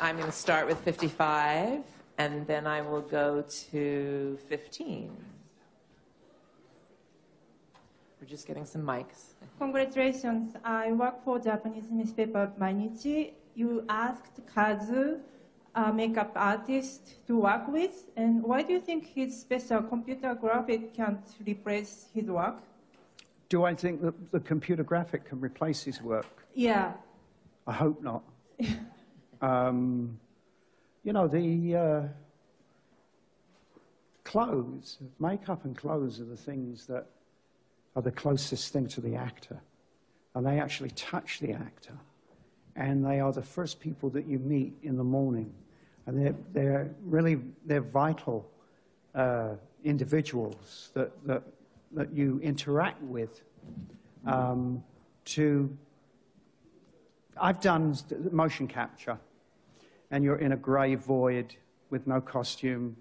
I'm going to start with 55, and then I will go to 15. We're just getting some mics. Congratulations. I work for Japanese newspaper Mainichi. You asked Kazu, a makeup artist, to work with. And why do you think his special computer graphic can't replace his work? Do I think that the computer graphic can replace his work? Yeah. I hope not. You know, the clothes, makeup and clothes are the things that are the closest thing to the actor. And they actually touch the actor. And they are the first people that you meet in the morning. And they're vital individuals that you interact with. I've done motion capture, and you're in a grey void with no costume,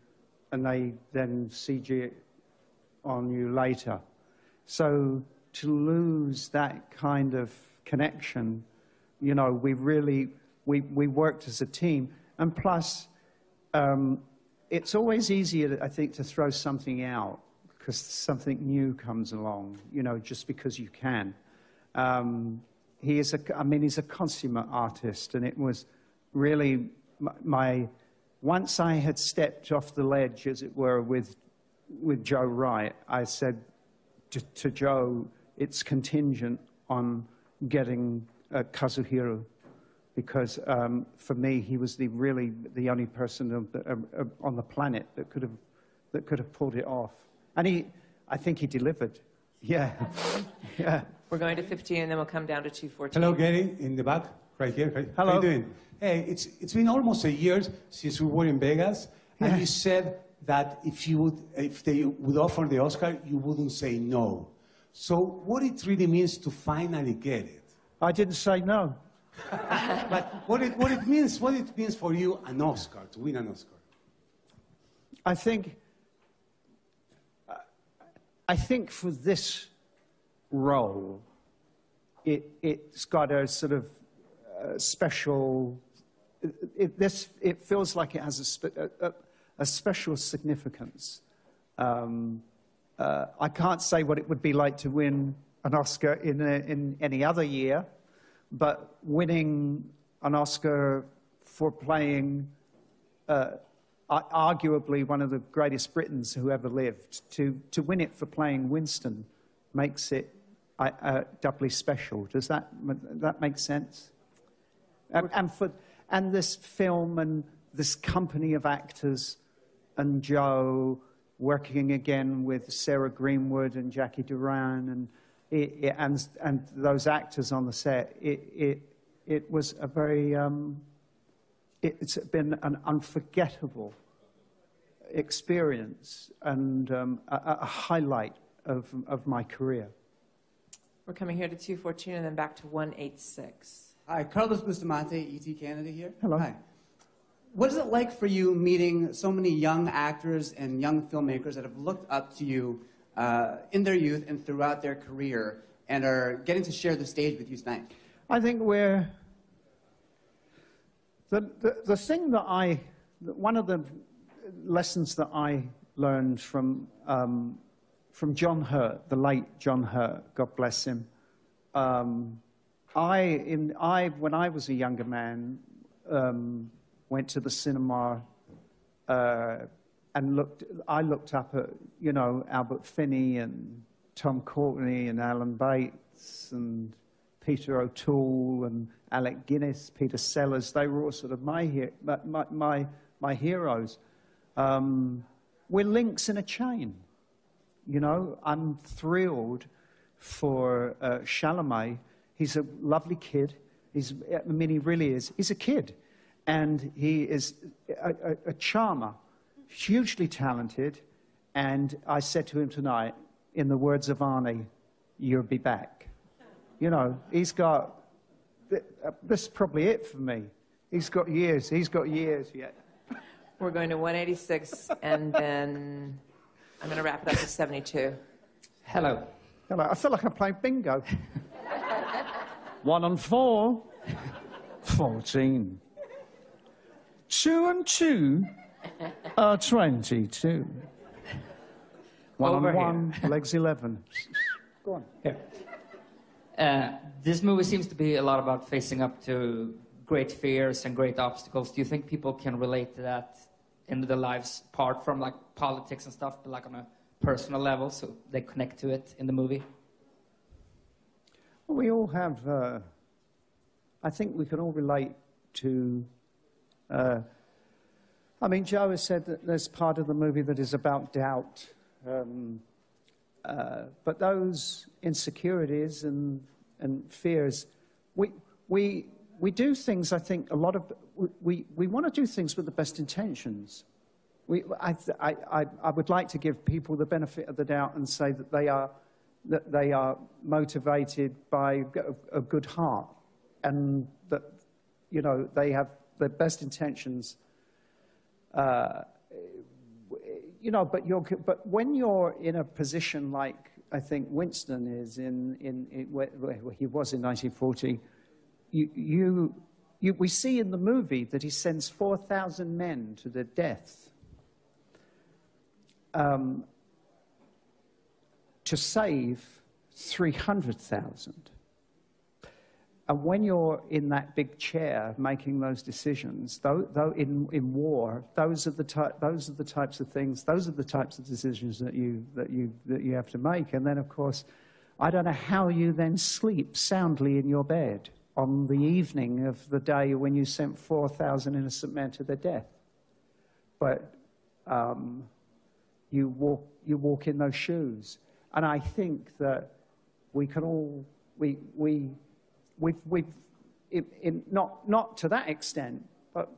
and they then CG it on you later. So to lose that kind of connection, you know, we worked as a team. And plus, it's always easier, I think, to throw something out because something new comes along, you know, just because you can. He's a consummate artist, and it was really once I had stepped off the ledge, as it were, with Joe Wright, I said to Joe, it's contingent on getting Kazuhiro, because for me, he was really the only person on the planet that could have pulled it off. And I think he delivered. Yeah. Yeah. We're going to 15, and then we'll come down to 214. Hello, Gary, in the back, right here. Hello. How are you doing? Hey, it's been almost a year since we were in Vegas, and yeah. You said that if they would offer the Oscar, you wouldn't say no. So what it really means to finally get it? I didn't say no. But what it means for you, an Oscar, to win an Oscar? I think for this role, it's got a sort of special. It feels like it has a special significance. I can't say what it would be like to win an Oscar in any other year, but winning an Oscar for playing arguably one of the greatest Britons who ever lived, to win it for playing Winston makes it doubly special. Does that make sense? And this film and this company of actors and Joe working again with Sarah Greenwood and Jackie Duran and those actors on the set, it was a very it's been an unforgettable experience and a highlight of my career. We're coming here to 214 and then back to 186. Hi, Carlos Bustamante, ET Canada here. Hello. Hi. What is it like for you meeting so many young actors and young filmmakers that have looked up to you in their youth and throughout their career and are getting to share the stage with you tonight? I think the thing that one of the lessons that I learned from John Hurt, the late John Hurt, God bless him. When I was a younger man, went to the cinema and I looked up at, you know, Albert Finney and Tom Courtenay and Alan Bates and Peter O'Toole and Alec Guinness, Peter Sellers. They were all sort of my heroes. We're links in a chain. You know, I'm thrilled for Chalamet. He's a lovely kid. I mean, he really is. He's a kid. And he is a charmer, hugely talented. And I said to him tonight, in the words of Arnie, you'll be back. You know, he's got, this is probably it for me. He's got years yet. We're going to 186, and then I'm going to wrap it up to 72. Hello. Hello. I feel like I'm playing bingo. 1 and 4. 14. 2 and 2 are 22. One Over on here. one, legs 11. Go on. Here. This movie seems to be a lot about facing up to great fears and great obstacles. Do you think people can relate to that in their lives, apart from like politics and stuff, but like on a personal level, so they connect to it in the movie? Well, we all have, I think we can all relate to, I mean, Joe has said that there's part of the movie that is about doubt. But those insecurities and fears, we do things, I think, we want to do things with the best intentions. I would like to give people the benefit of the doubt and say that they are motivated by a good heart, and that, you know, they have the best intentions. You know, but when you're in a position like I think Winston is where he was in 1940, we see in the movie that he sends 4,000 men to their death to save 300,000. And when you're in that big chair making those decisions, though in war, those are the types of things, those are the types of decisions that you have to make. And then, of course, I don't know how you then sleep soundly in your bed on the evening of the day when you sent 4,000 innocent men to their death. But you walk in those shoes, and I think that we can all We've not to that extent, but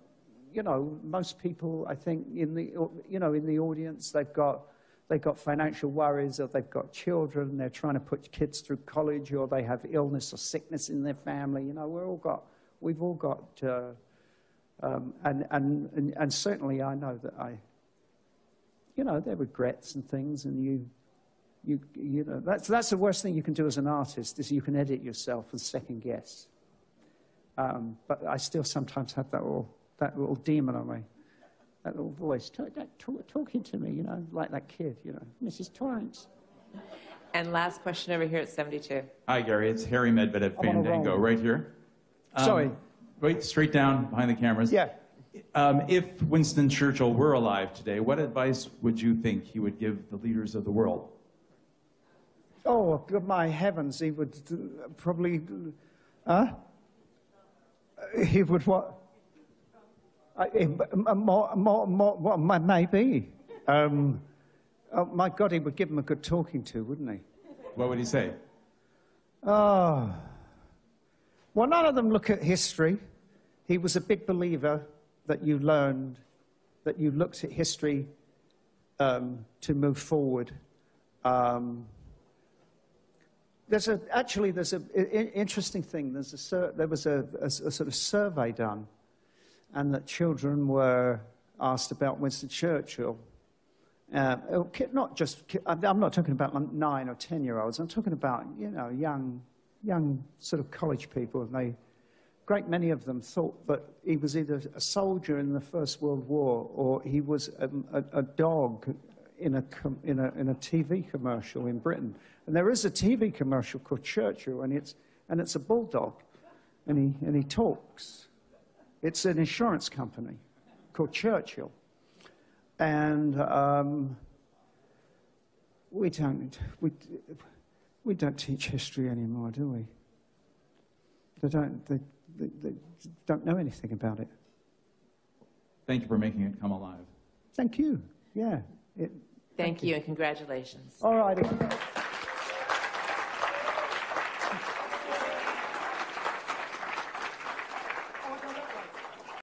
you know, most people, I think, in the audience, they've got financial worries, or they've got children, they're trying to put kids through college, or they have illness or sickness in their family. You know, we've all got, and certainly I know that there are regrets and things, and you know, that's the worst thing you can do as an artist, is you can edit yourself and second guess. But I still sometimes have that little demon on me, that little voice talking to me, you know, like that kid, you know, Mrs. Torrance. And last question over here at 72. Hi, Gary. It's Harry Medvedev, Fandango, right here. Sorry. Right, straight down behind the cameras. Yeah. If Winston Churchill were alive today, what advice would you think he would give the leaders of the world? Oh, God, my heavens, he would probably, he would what? Maybe. Oh, my God, he would give him a good talking to, wouldn't he? What would he say? Oh. Well, none of them look at history. He was a big believer that you learned, that you looked at history to move forward. There's an interesting thing. There was a sort of survey done, and that children were asked about Winston Churchill. Not just, I'm not talking about like 9 or 10-year-olds. I'm talking about, you know, young sort of college people, and a great many of them thought that he was either a soldier in the First World War, or he was a dog in a TV commercial in Britain. And there is a TV commercial called Churchill, and it's a bulldog, and he talks. It's an insurance company called Churchill, and we don't teach history anymore, do we? They don't know anything about it. Thank you for making it come alive. Thank you. Yeah. Thank you, and congratulations. All righty.